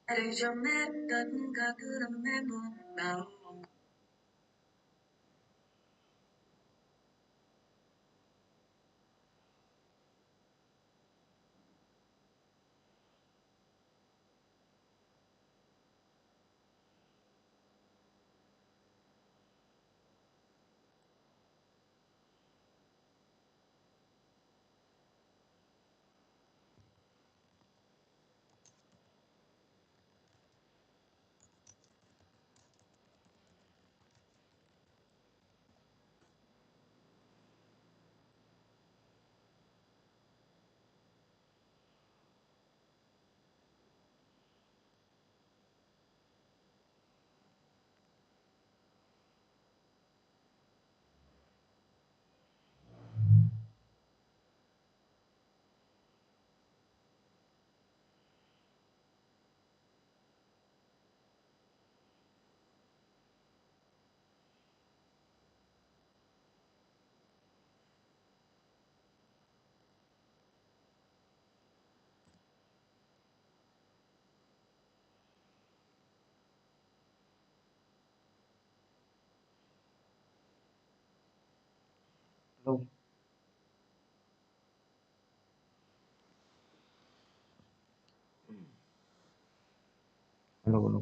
để cho hết tất cả thứ đam mê buồn bao. Đúng. Alo, alo.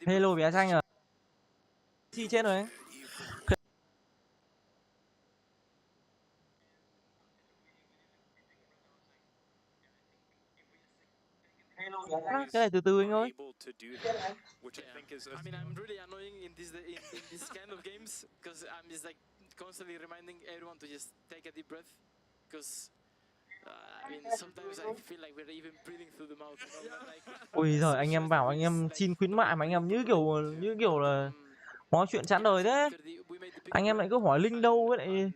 Hello bé xanh à? Chi chết rồi ấy. Cái này từ từ anh ơi. Which I think is. I mean, I'm really annoying in this kind of games because I'm just like constantly reminding everyone to just take a deep breath because I mean sometimes I feel like we're even breathing through the mouth. You know? Like, Ui giời, anh em bảo anh em xin khuyến mại mà anh em như kiểu là nói chuyện chán đời thế. Anh em lại cứ hỏi link đâu với lại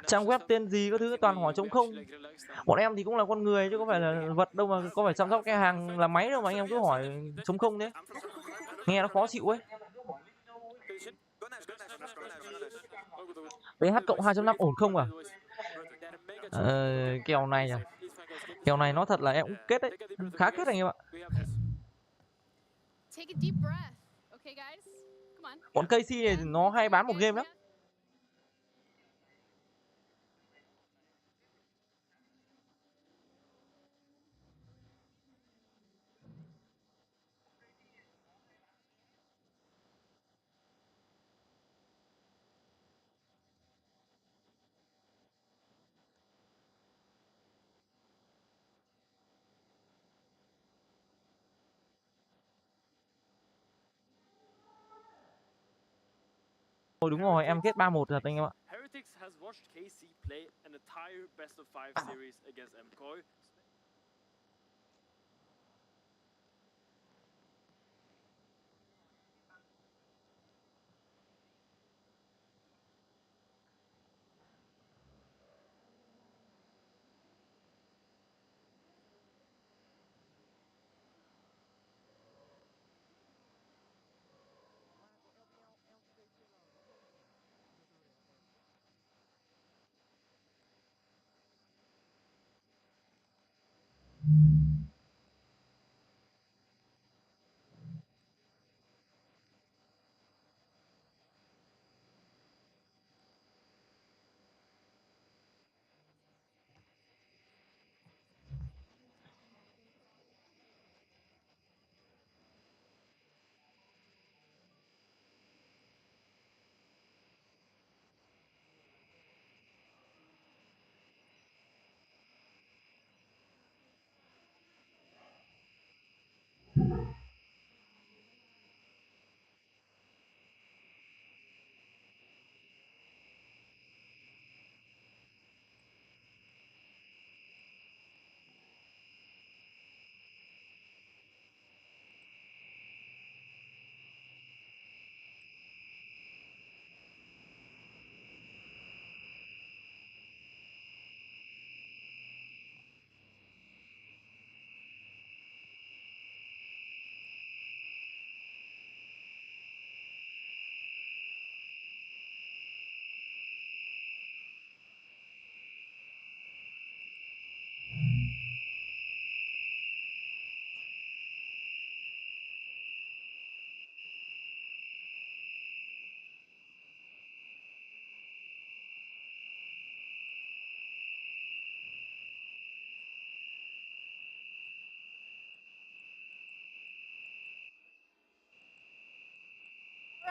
trang web tên gì có thứ toàn hỏi trống không. Bọn em thì cũng là con người chứ có phải là vật đâu mà có phải chăm sóc cái hàng là máy đâu mà anh em cứ hỏi trống không thế. Nghe nó khó chịu ấy. PH cộng 2.5 ổn không à? Kèo này à? Kèo này nó thật là em cũng kết đấy. Khá kết anh em ạ. Bọn KC này nó hay bán một game lắm. Ôi đúng rồi, em kết 3-1 thật anh em ạ. Heretics has watched KC play an entire best of 5 series against MCOY.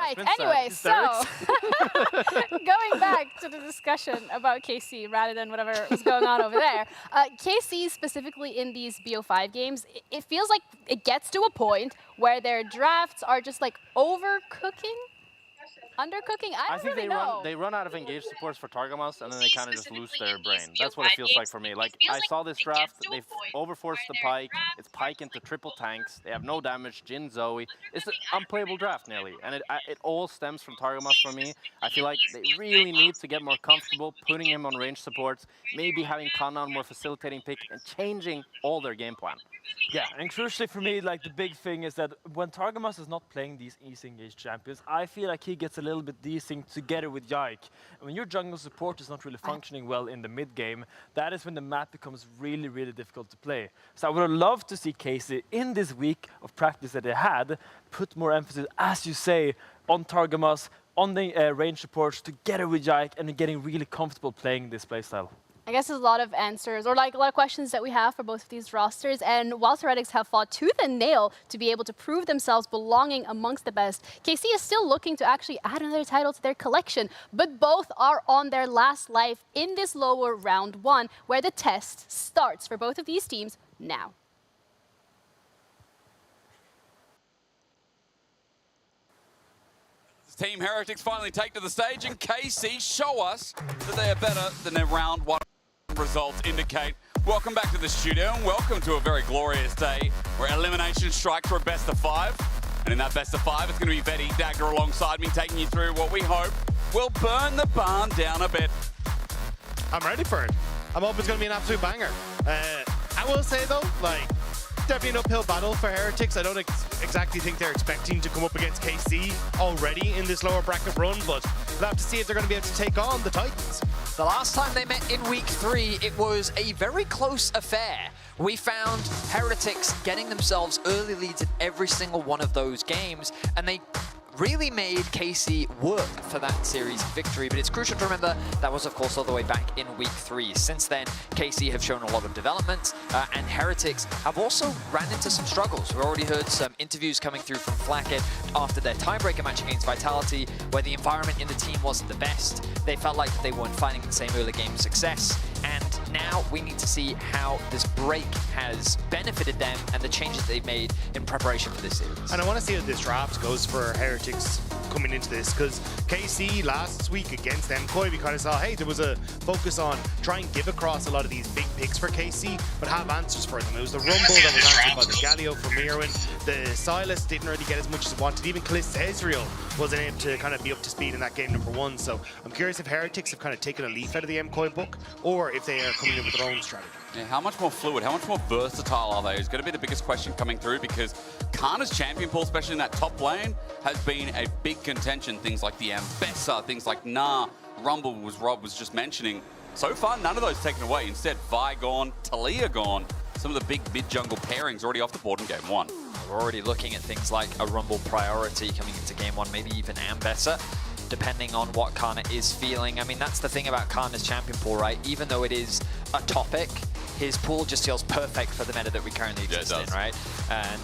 Right, anyway, so going back to the discussion about KC rather than whatever was going on over there, KC specifically in these BO5 games, it feels like it gets to a point where their drafts are just like overcooking? Undercooking? I don't really know. They run out of engaged supports for Targamas, and then they kind of just lose their brain. That's what it feels like for me. Like, I saw this draft, they've overforced the Pike, it's Pike into triple tanks, they have no damage, Jin, Zoe. It's an unplayable draft nearly, and it all stems from Targamas for me. I feel like they really need to get more comfortable putting him on range supports, maybe having Kana on more facilitating pick, and changing all their game plan. Yeah, and crucially for me, like the big thing is that when Targamas is not playing these easy engaged champions, I feel like he gets a little bit desynced together with Yike. And when your jungle support is not really functioning well in the mid game, that is when the map becomes really, really difficult to play. So I would have loved to see Casey in this week of practice that they had put more emphasis, as you say, on Targamas, on the range supports together with Yike, and getting really comfortable playing this playstyle. I guess there's a lot of answers, or like a lot of questions that we have for both of these rosters. And whilst Heretics have fought tooth and nail to be able to prove themselves belonging amongst the best, KC is still looking to actually add another title to their collection. But both are on their last life in this lower round one, where the test starts for both of these teams now. Team Heretics finally take to the stage, and KC show us that they are better than their round one results indicate. Welcome back to the studio, and welcome to a very glorious day where elimination strikes for a best of 5. And in that best of 5, it's going to be Betty Dagger alongside me, taking you through what we hope will burn the barn down a bit. I'm ready for it. I'm hoping it's going to be an absolute banger. I will say though, like, definitely an uphill battle for Heretics. I don't exactly think they're expecting to come up against KC already in this lower bracket run, but we'll have to see if they're going to be able to take on the Titans. The last time they met in week 3, it was a very close affair. We found Heretics getting themselves early leads in every single one of those games, and they really made KC work for that series victory. But it's crucial to remember that was, of course, all the way back in week 3. Since then, KC have shown a lot of development, and Heretics have also ran into some struggles. We've already heard some interviews coming through from Flacket after their tiebreaker match against Vitality, where the environment in the team wasn't the best. They felt like they weren't finding the same early game success. And now we need to see how this break has benefited them and the changes they've made in preparation for this series. And I want to see how this draft goes for Heretics coming into this, because KC last week against MCOY, we kind of saw, hey, there was a focus on trying to give across a lot of these big picks for KC, but have answers for them. It was the Rumble that was answered by the Galio from Irwin. The Silas didn't really get as much as wanted. Even Calista Ezreal wasn't able to kind of be up to speed in that game number 1. So I'm curious if Heretics have kind of taken a leaf out of the MCOY book, or if they are coming in with their own strategy. Yeah, how much more fluid, how much more versatile are they is going to be the biggest question coming through, because Kana's champion pool, especially in that top lane, has been a big contention. Things like the Ambessa, things like Rumble, was Rob was just mentioning. So far, none of those taken away. Instead, Vi gone, Talia gone. Some of the big mid-jungle pairings already off the board in game 1. We're already looking at things like a Rumble priority coming into game 1, maybe even Ambessa, depending on what Kana is feeling. I mean, that's the thing about Kana's champion pool, right? Even though it is a topic, his pool just feels perfect for the meta that we currently exist in, right? And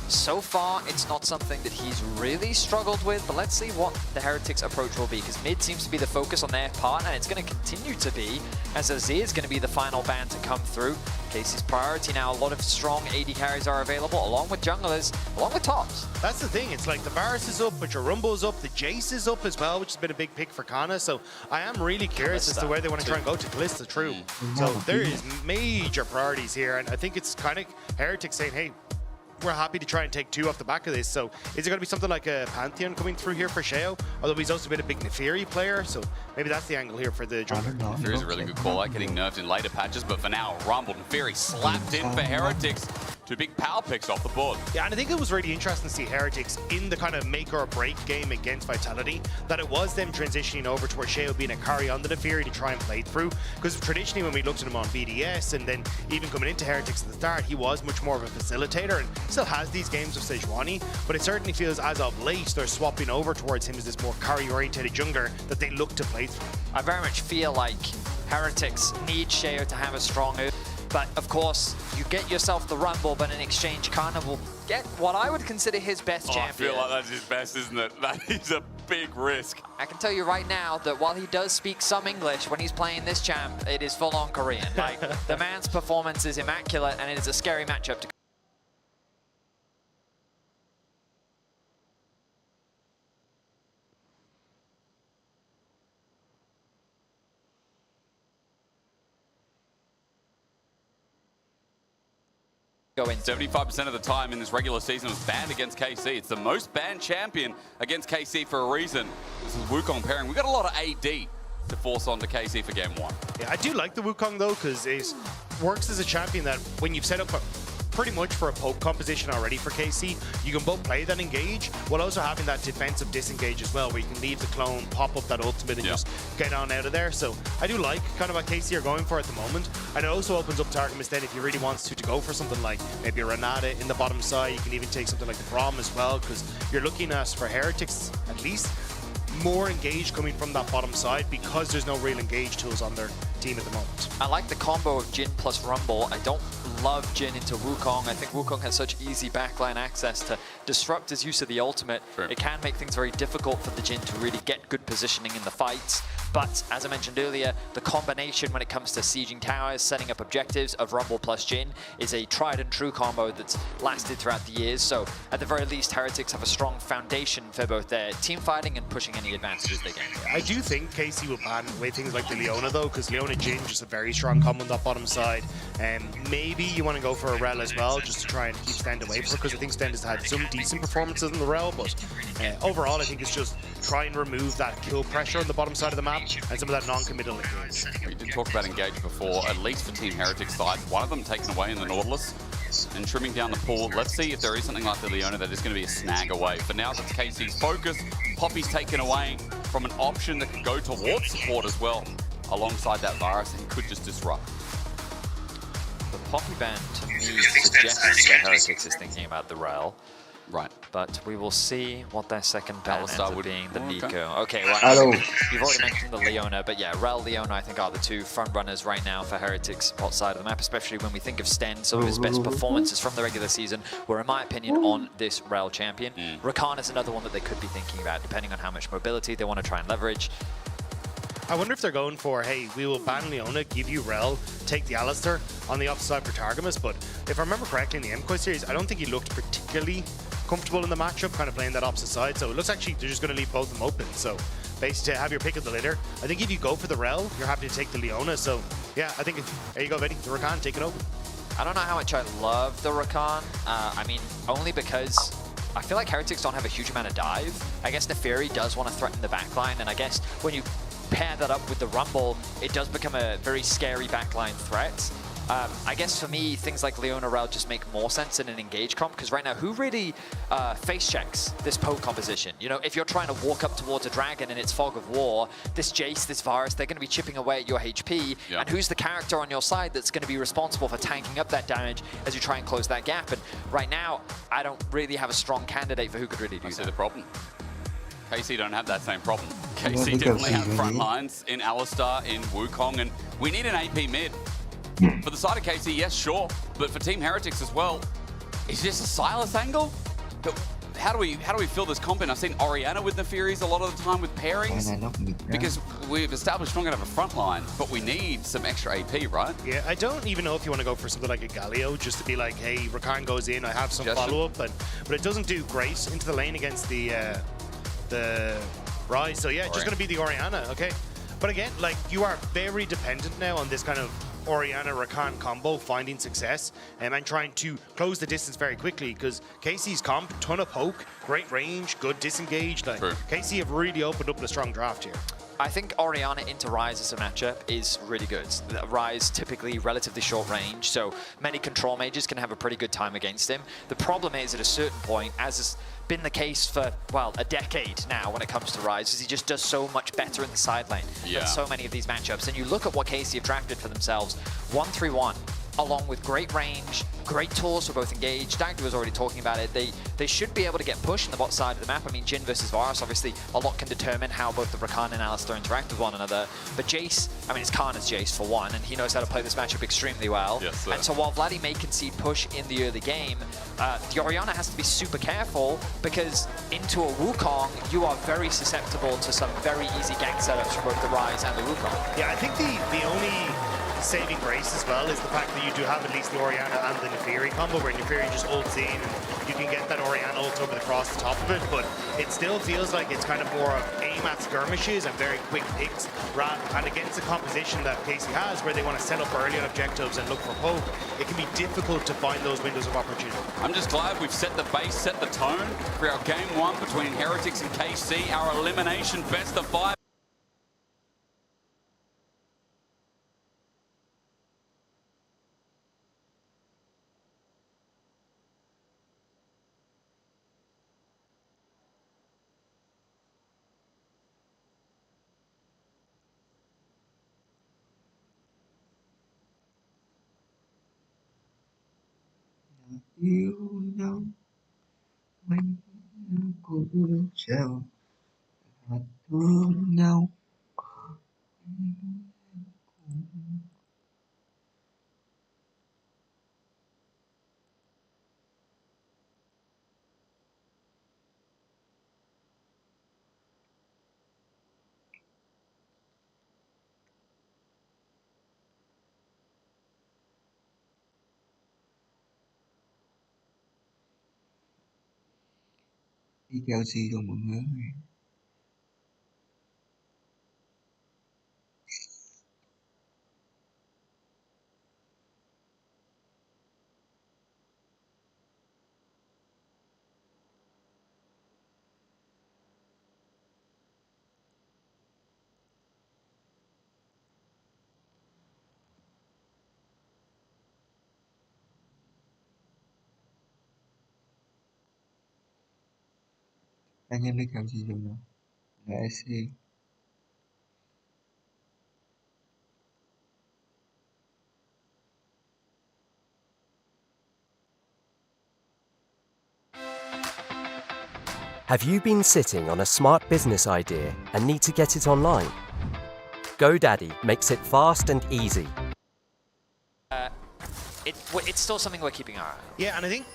so far, it's not something that he's really struggled with, but let's see what the Heretics approach will be, because mid seems to be the focus on their part, and it's going to continue to be, as Azir is going to be the final ban to come through. KC's priority now, a lot of strong AD carries are available, along with junglers, along with tops. That's the thing, it's like the Varus is up, but your Rumble's up, the Jace is up as well, which has been a big pick for Kana, so I am really curious as to where they want to try and go to Calista, true. So there is major priorities here, and I think it's kind of Heretics saying, hey, we're happy to try and take 2 off the back of this. So is it going to be something like a Pantheon coming through here for Sheo? Although he's also been a big Neferi player, so maybe that's the angle here for the jungler. Neferi is a really good call out, getting nerfed in later patches, but for now, Rumble, Neferi slapped in for Heretics. 2 big power picks off the board. Yeah, and I think it was really interesting to see Heretics in the kind of make or break game against Vitality, that it was them transitioning over to where Sheo being a carry on the Neferi to try and play through. Because traditionally when we looked at him on BDS and then even coming into Heretics at the start, he was much more of a facilitator and still has these games of Sejuani, but it certainly feels as of late they're swapping over towards him as this more carry-oriented jungler that they look to play through. I very much feel like Heretics need Sheo to have a strong But of course, you get yourself the Rumble, but in exchange, Kana will get what I would consider his best champion. I feel like that's his best, isn't it? That is a big risk. I can tell you right now that while he does speak some English when he's playing this champ, it is full-on Korean. Like, the man's performance is immaculate, and it is a scary matchup to go in. 75% of the time in this regular season was banned against KC. It's the most banned champion against KC for a reason. This is Wukong pairing. We got a lot of AD to force onto KC for game 1. Yeah, I do like the Wukong though, because it works as a champion that when you've set up pretty much for a poke composition already for KC, you can both play that engage while also having that defensive disengage as well, where you can leave the clone, pop up that ultimate and just get on out of there. So I do like kind of what KC are going for at the moment. And it also opens up Targamas then if he really wants to go for something like maybe a Renata in the bottom side. You can even take something like the Braum as well, because you're looking at, for Heretics at least, more engage coming from that bottom side because there's no real engage tools on their team at the moment. I like the combo of Jin plus Rumble. I don't love Jin into Wukong. I think Wukong has such easy backline access to disrupt his use of the ultimate. Sure. It can make things very difficult for the Jin to really get good positioning in the fights. But as I mentioned earlier, the combination when it comes to sieging towers, setting up objectives of Rumble plus Jin is a tried and true combo that's lasted throughout the years. So at the very least, Heretics have a strong foundation for both their team fighting and pushing any advantages they get. I do think KC will ban away things like the Leona though, because Leona Jin just a very strong combo on that bottom side. And maybe you want to go for a Rel as well, just to try and keep Stend away from it, because I think Stend has had some decent performances in the Rel, but overall I think it's just try and remove that kill pressure on the bottom side of the map and some of that non-committal engage. We did talk about engage before, at least for Team Heretics side. One of them taken away in the Nautilus and trimming down the pool. Let's see if there is something like the Leona that is going to be a snag away. For now, that's KC's focus. Poppy's taken away from an option that could go towards support as well, alongside that virus, and could just disrupt. The Poppy ban to me suggests that Heretics is thinking about the Rel. Right. But we will see what their second ban ends up being, the Nico. Okay, well, Hello. You've already mentioned the Leona, but yeah, Rel, Leona, I think are the two front runners right now for Heretics what side of the map, especially when we think of Sten. Some of his best performances from the regular season were, in my opinion, on this Rel champion. Rakan is another one that they could be thinking about, depending on how much mobility they want to try and leverage. I wonder if they're going for, hey, we will ban Leona, give you Rel, take the Alistair on the opposite side for Targamas. But if I remember correctly in the MCOI series, I don't think he looked particularly comfortable in the matchup, kind of playing that opposite side. So it looks actually they're just going to leave both of them open. So basically, to have your pick of the litter. I think if you go for the Rel, you're happy to take the Leona. So yeah, I think there you go, Vinny. The Rakan, take it open. I don't know how much I love the Rakan. I mean, only because I feel like Heretics don't have a huge amount of dive. I guess Neferi does want to threaten the backline, and I guess when you pair that up with the Rumble, it does become a very scary backline threat. I guess for me, things like Leona Rel just make more sense in an engage comp, because right now, who really face checks this poke composition? You know, if you're trying to walk up towards a dragon and it's Fog of War, this Jace, this Varus, they're going to be chipping away at your HP, and who's the character on your side that's going to be responsible for tanking up that damage as you try and close that gap? And right now, I don't really have a strong candidate for who could really do that. See the problem. KC don't have that same problem. KC definitely have front lines in Alistar, in Wukong, and we need an AP mid. For the side of KC, yes, sure, but for Team Heretics as well, is this a Silas angle? How do we fill this comp in? I've seen Orianna with Neferis a lot of the time with pairings, because we've established we're not going to have a front line, but we need some extra AP, right? Yeah, I don't even know if you want to go for something like a Galio, just to be like, hey, Rakan goes in, I have some follow-up, but it doesn't do great into the lane against the Rise. So yeah, just going to be the Orianna, okay? But again, like, you are very dependent now on this kind of Orianna-Rakan combo finding success and trying to close the distance very quickly, because KC's comp, ton of poke, great range, good disengage. Like, KC have really opened up the strong draft here. I think Orianna into Ryze as a matchup is really good. Ryze typically relatively short range, so many control mages can have a pretty good time against him. The problem is, at a certain point, as has been the case for, well, a decade now when it comes to Ryze, is he just does so much better in the side lane than so many of these matchups. And you look at what KC have drafted for themselves, 1-3-1 along with great range, great tools for both engage. Dagda was already talking about it. They should be able to get pushed on the bot side of the map. I mean, Jhin versus Varus, obviously, a lot can determine how both the Rakan and Alistar interact with one another. But Jace, I mean, it's Karna's Jace for one, and he knows how to play this matchup extremely well. Yes, sir. And so while Vladdy may concede push in the early game, the Orianna has to be super careful, because into a Wukong, you are very susceptible to some very easy gank setups from both the Ryze and the Wukong. Yeah, I think the only saving grace as well is the fact that you do have at least the Orianna and the Neferi combo, where Neferi just ults in and you can get that Orianna ult over the cross the top of it, but it still feels like it's kind of more of aim at skirmishes and very quick picks, and against the composition that KC has, where they want to set up early on objectives and look for poke, it can be difficult to find those windows of opportunity. I'm just glad we've set the base, set the tone for our game one between Heretics and KC, our elimination best of 5. Yêu nhau mình cũng treo hạt thương nhau. Đi kèo gì rồi mọi người ơi? Anh em đi kèo gì rồi nào? Là EC. Have you been sitting on a smart business idea and need to get it online? GoDaddy makes it fast and easy. It's still something we're keeping our eye on. Yeah, and I think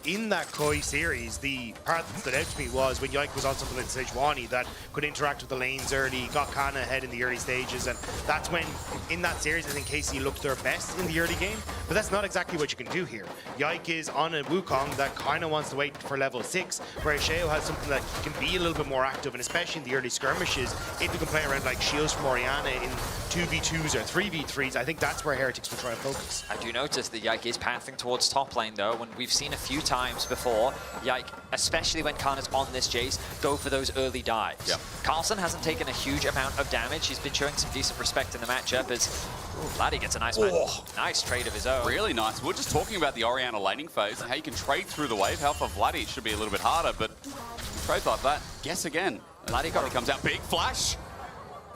in that Koi series, the part that stood out to me was when Yike was on something like Sejuani that could interact with the lanes early, got Kana ahead in the early stages, and that's when, in that series, I think KC looked their best in the early game, but that's not exactly what you can do here. Yike is on a Wukong that kind of wants to wait for level 6, whereas Sheo has something that can be a little bit more active, and especially in the early skirmishes, if you can play around like shields from Orianna in 2v2s or 3v3s, I think that's where Heretics will try and focus. I do notice that Yike is pathing towards top lane though, when we've seen a few times before, Yike, especially when Kana's on this Jace, go for those early dives. Yep. Carlson hasn't taken a huge amount of damage. He's been showing some decent respect in the matchup as Vladdy gets a nice nice trade of his own. Really nice. We're just talking about the Orianna laning phase and how you can trade through the wave. How for Vladdy it should be a little bit harder, but trades like that, guess again. Vladdy comes out, big flash,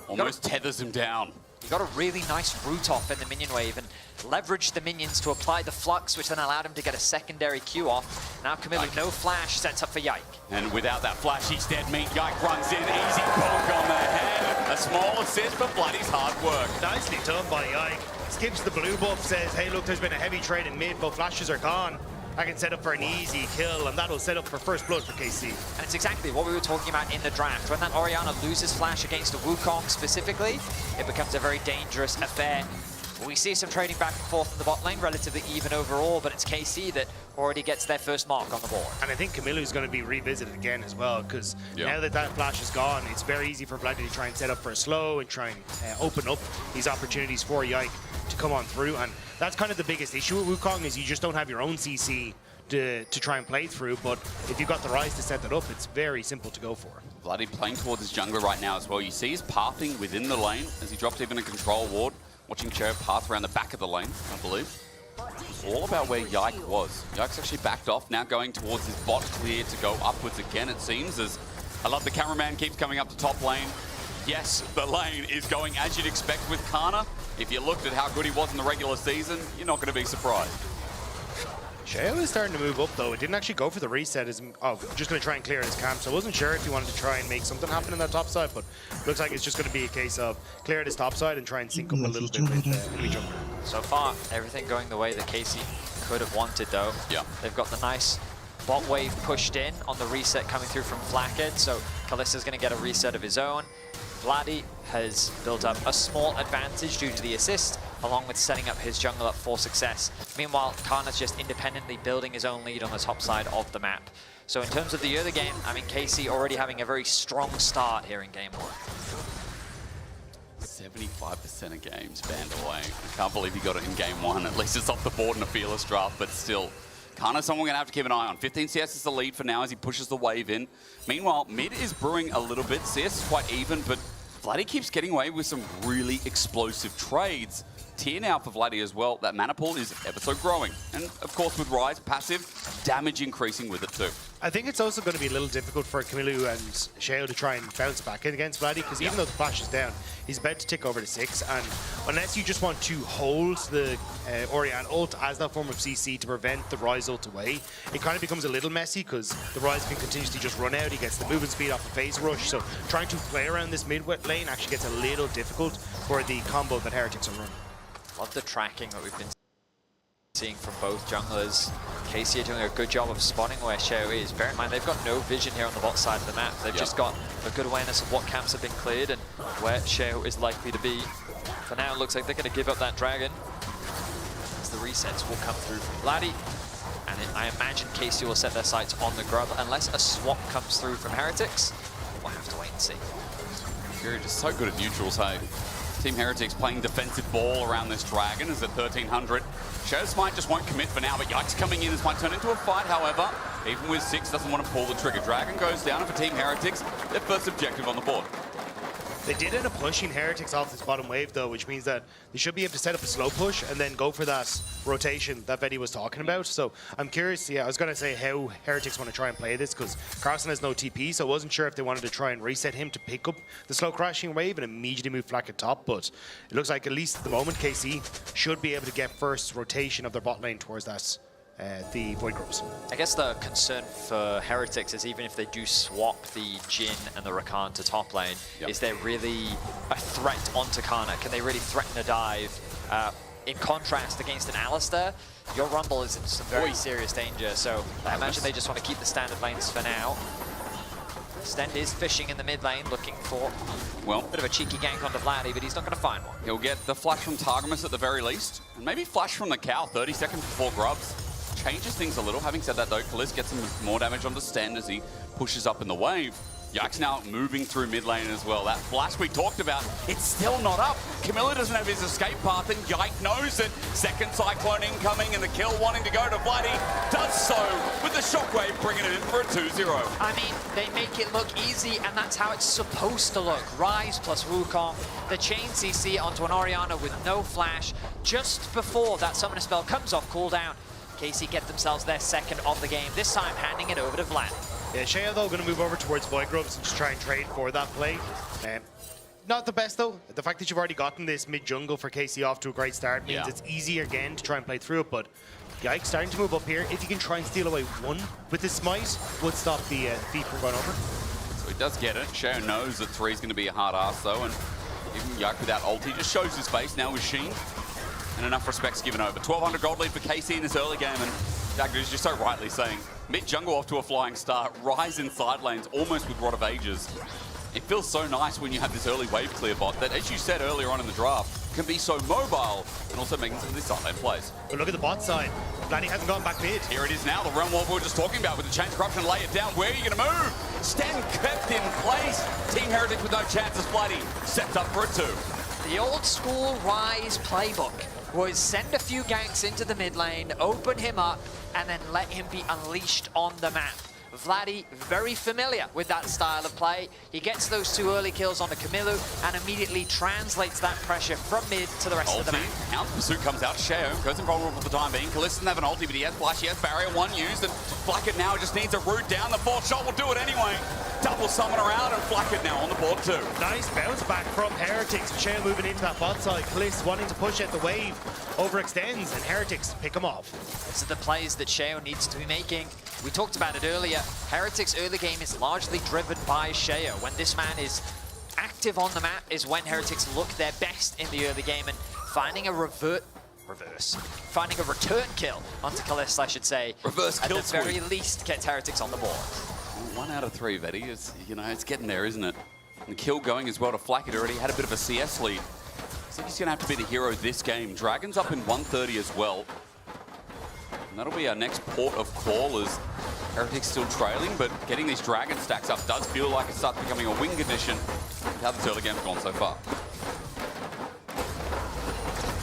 almost tethers him down. He got a really nice root off in the minion wave and leveraged the minions to apply the flux, which then allowed him to get a secondary Q off. Now Camille, no flash, sets up for Yike. And without that flash, he's dead meat. Yike runs in, easy poke on the head. A small assist for Vladdy's hard work. Nicely done by Yike. Skips the blue buff, says, hey look, there's been a heavy trade in mid, but flashes are gone. I can set up for an easy kill, and that'll set up for first blood for KC. And it's exactly what we were talking about in the draft. When that Orianna loses flash against a Wukong specifically, it becomes a very dangerous affair. We see some trading back and forth in the bot lane, relatively even overall, but it's KC that already gets their first mark on the board. And I think Camilu's going to be revisited again as well, because now that that flash is gone, it's very easy for Vladdy to try and set up for a slow and try and open up these opportunities for Yike to come on through. And that's kind of the biggest issue with Wukong, is you just don't have your own CC to try and play through, but if you've got the Ryze to set that up, it's very simple to go for. Vladdy playing towards his jungler right now as well. You see he's pathing within the lane as he drops even a control ward. Watching Cherub path around the back of the lane, I believe. All about where Yike was. Yike's actually backed off, now going towards his bot clear to go upwards again, it seems, as I love the cameraman keeps coming up to top lane. Yes, the lane is going as you'd expect with Kana. If you looked at how good he was in the regular season, you're not going to be surprised. Sheo is starting to move up though. It didn't actually go for the reset. Oh, just going to try and clear his camp. So I wasn't sure if he wanted to try and make something happen in that top side, but looks like it's just going to be a case of clear his top side and try and sync up a little bit with enemy jungler. So far, everything going the way that KC could have wanted though. Yeah. They've got the nice bot wave pushed in on the reset coming through from Flackhead, so Kalista's going to get a reset of his own. Vladdy has built up a small advantage due to the assist, along with setting up his jungle up for success. Meanwhile, Kana's just independently building his own lead on the top side of the map. So in terms of the early game, I mean, KC already having a very strong start here in game 1. 75% of games banned away. I can't believe he got it in game 1. At least it's off the board in a fearless draft, but still. Kana someone we're going to have to keep an eye on. 15 CS is the lead for now as he pushes the wave in. Meanwhile, mid is brewing a little bit. CS is quite even, but Vladdy keeps getting away with some really explosive trades. Tier now for Vladdy as well. That mana pool is ever so growing. And of course with Rise, passive, damage increasing with it too. I think it's also going to be a little difficult for Kamilu and Sheo to try and bounce back against Vladdy, because even though the flash is down, he's about to tick over to 6, and unless you just want to hold the Orianne ult as that form of CC to prevent the Rise ult away, it kind of becomes a little messy, because the Rise can continuously just run out, he gets the movement speed off the phase rush, so trying to play around this mid lane actually gets a little difficult for the combo that Heretics are running. Love the tracking that we've been seeing from both junglers. KC are doing a good job of spotting where Sheo is. Bear in mind, they've got no vision here on the bot side of the map. They've just got a good awareness of what camps have been cleared and where Sheo is likely to be. For now, it looks like they're going to give up that dragon, as the resets will come through from Vladdy. And I imagine KC will set their sights on the grub unless a swap comes through from Heretics. We'll have to wait and see. You're just so good at neutrals, hey? Team Heretics playing defensive ball around this dragon is at 1300. Sheo Smite just won't commit for now, but Yikes coming in. This might turn into a fight, however. Even with 6, doesn't want to pull the trigger. Dragon goes down, and for Team Heretics, their first objective on the board. They did end up pushing Heretics off this bottom wave though, which means that they should be able to set up a slow push and then go for that rotation that Betty was talking about. So I'm curious, I was going to say how Heretics want to try and play this, because Carson has no TP, so I wasn't sure if they wanted to try and reset him to pick up the slow crashing wave and immediately move Flack at top, but it looks like at least at the moment KC should be able to get first rotation of their bot lane towards that the Void Grubs. I guess the concern for Heretics is even if they do swap the Jhin and the Rakan to top lane, is there really a threat onto Kana? Can they really threaten a dive? In contrast, against an Alistar, your Rumble is in some very serious danger, so I imagine they just want to keep the standard lanes for now. Stend is fishing in the mid lane, looking for a bit of a cheeky gank onto Vladdy, but he's not going to find one. He'll get the flash from Targamas at the very least, and maybe flash from the cow 30 seconds before Grubs. Changes things a little. Having said that though, Kalist gets some more damage onto Stend as he pushes up in the wave. Yikes now moving through mid lane as well. That flash we talked about, it's still not up. Camilla doesn't have his escape path and Yike knows it. Second Cyclone incoming and the kill wanting to go to Vladdy. Does so with the shockwave bringing it in for a 2-0. I mean, they make it look easy and that's how it's supposed to look. Rise plus Wukong, the chain CC onto an Orianna with no flash just before that summoner spell comes off cooldown. KC get themselves their second of the game, this time handing it over to Vlad. Yeah, Sheo though going to move over towards Void Grubs and just try and trade for that play. Not the best though. The fact that you've already gotten this mid jungle for KC off to a great start means it's easier again to try and play through it, but Yikes starting to move up here. If you can try and steal away one with his smite, would stop the feet from going over. So he does get it. Sheo knows that 3 is going to be a hard ass though, and even Yike without ult, he just shows his face now with Sheen. And enough respect's given over. 1,200 gold lead for KC in this early game, and Dagger is just so rightly saying, mid-jungle off to a flying start, Rise in side lanes, almost with Rod of Ages. It feels so nice when you have this early wave clear bot that, as you said earlier on in the draft, can be so mobile and also making some of these side lane plays. But look at the bot side. Vladdy hasn't gone back mid. Here it is now, the realm wall we were just talking about with the chain corruption, lay it down. Where are you going to move? Sten kept in place. Team Heretics with no chances. Vladdy sets up for a 2. The old school Rise playbook was send a few ganks into the mid lane, open him up, and then let him be unleashed on the map. Vladdy, very familiar with that style of play. He gets those 2 early kills onto Camilo and immediately translates that pressure from mid to the rest of the map. Counter pursuit comes out. Sheo goes invulnerable for the time being. Kalista doesn't have an ulti, but he has flash, he has barrier 1 used, and Flacket now just needs a root down. The 4th shot will do it anyway. Double summon around, and Flacket now on the board too. Nice bounce back from Heretics. Sheo moving into that bot side. Kalista wanting to push at the wave. Overextends, and Heretics pick him off. These are the plays that Sheo needs to be making. We talked about it earlier. Heretics' early game is largely driven by Sheo. When this man is active on the map is when Heretics look their best in the early game, and finding a finding a return kill onto Kalista, I should say, reverse kill at the very least gets Heretics on the board. 1 out of 3, Vetty. It's, it's getting there, isn't it? And the kill going as well to Flacket. Already had a bit of a CS lead. So he's going to have to be the hero this game. Dragon's up in 130 as well. And that'll be our next port of call as Heretics still trailing, but getting these Dragon stacks up does feel like it starts becoming a wing condition with how this early game's gone so far.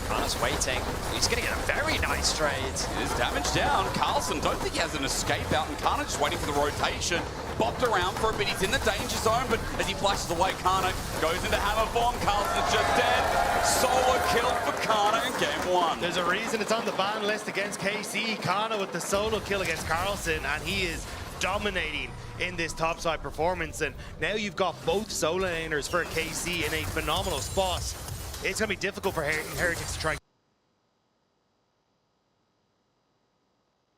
Kana's waiting. He's going to get a very nice trade. It is damage down. Carlson, don't think he has an escape out, and Kana just waiting for the rotation. Bopped around for a bit. He's in the danger zone, but as he flashes away, Kana goes into hammer bomb. Carlson's just dead. Solo kill for Kana in game 1. There's a reason it's on the ban list against KC. Kana with the solo kill against Carlson, and he is dominating in this topside performance. And now you've got both solo laners for KC in a phenomenal spot. It's going to be difficult for Heretics to try and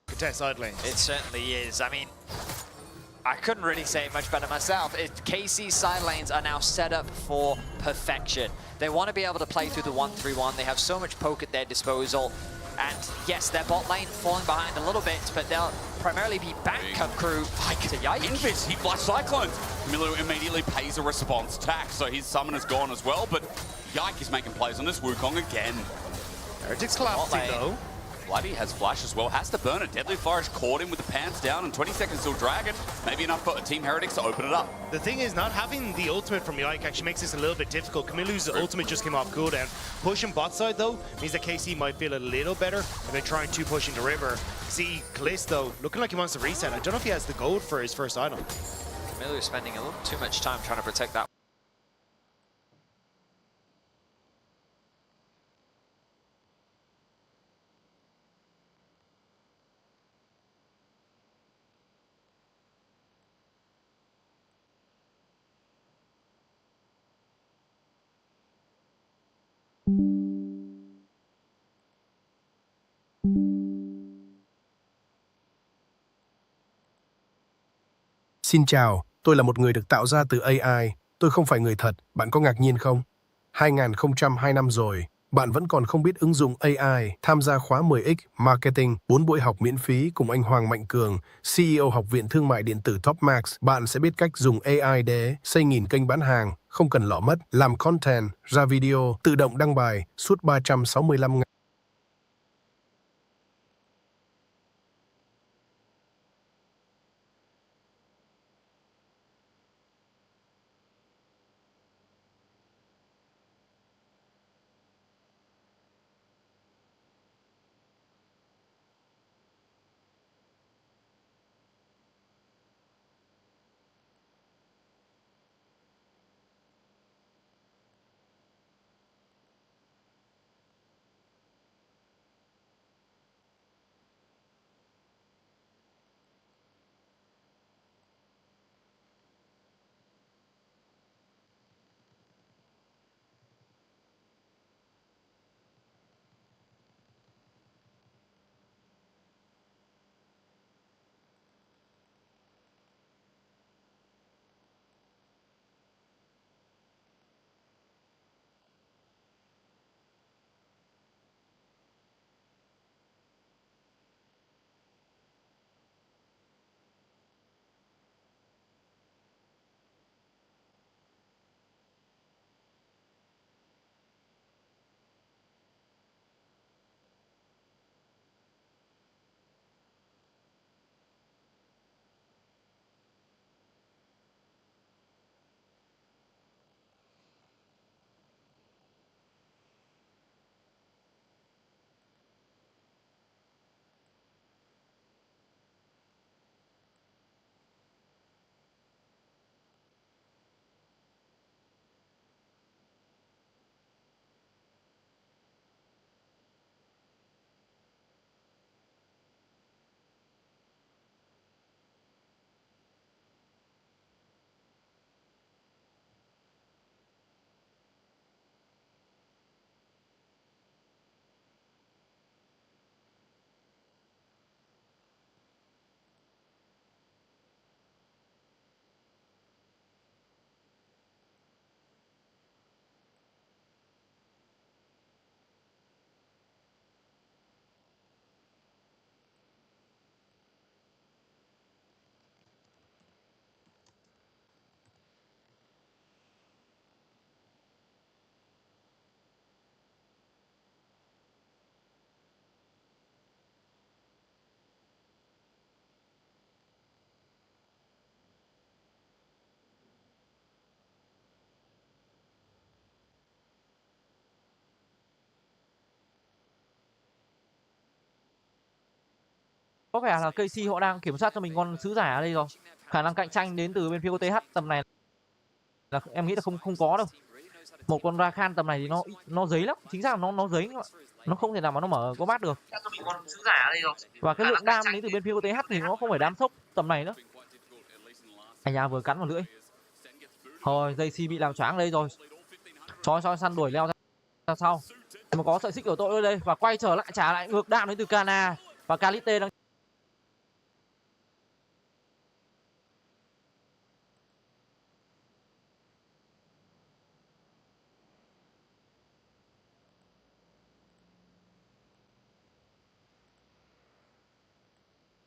contest side lanes. It certainly is. I mean, I couldn't really say it much better myself. KC's side lanes are now set up for perfection. They want to be able to play through the 1-3-1. They have so much poke at their disposal. And yes, their bot lane falling behind a little bit, but they'll primarily be backup crew to Yike. Invis, he flash Cyclones. Camilo immediately pays a response tax, so his summon is gone as well, but Yike is making plays on this Wukong again. Heretics collapsing though. Vladdy has flash as well, has to burn it. Deadly Flourish caught him with the pants down, and 20 seconds till Dragon. Maybe enough for Team Heretics to open it up. The thing is, not having the ultimate from Yike actually makes this a little bit difficult. Camilo's ultimate just came off cooldown. Pushing bot side though means that KC might feel a little better if they're trying to push into river. See, Kalista though, looking like he wants to reset. I don't know if he has the gold for his first item. Camilo is spending a little too much time trying to protect that. Xin chào, tôi là một người được tạo ra từ AI. Tôi không phải người thật, bạn có ngạc nhiên không? 2002 năm rồi, bạn vẫn còn không biết ứng dụng AI. Tham gia khóa 10X Marketing, 4 buổi học miễn phí cùng anh Hoàng Mạnh Cường, CEO Học viện Thương mại Điện tử Topmax. Bạn sẽ biết cách dùng AI để xây nghìn kênh bán hàng, không cần lọ mất, làm content, ra video, tự động đăng bài, suốt 365 ngày. có vẻ là KC họ đang kiểm soát cho mình con sứ giả ở đây rồi. Khả năng cạnh tranh đến từ bên phía của TH tầm này là em nghĩ là không có đâu. Một con Rakan tầm này thì nó giấy lắm, chính xác là nó giấy, nó không thể nào mà nó mở có bát được. Và cái lượng đam đến từ bên phía của TH thì nó không phải đam sốc tầm này nữa. Anh nhà vừa cắn vào lưỡi. Thôi JC bị làm choáng đây rồi. Choi săn đuổi leo ra sau. Mà có sợi xích ở tội ở đây và quay trở lại trả lại ngược đam đến từ Kana và Kalite đang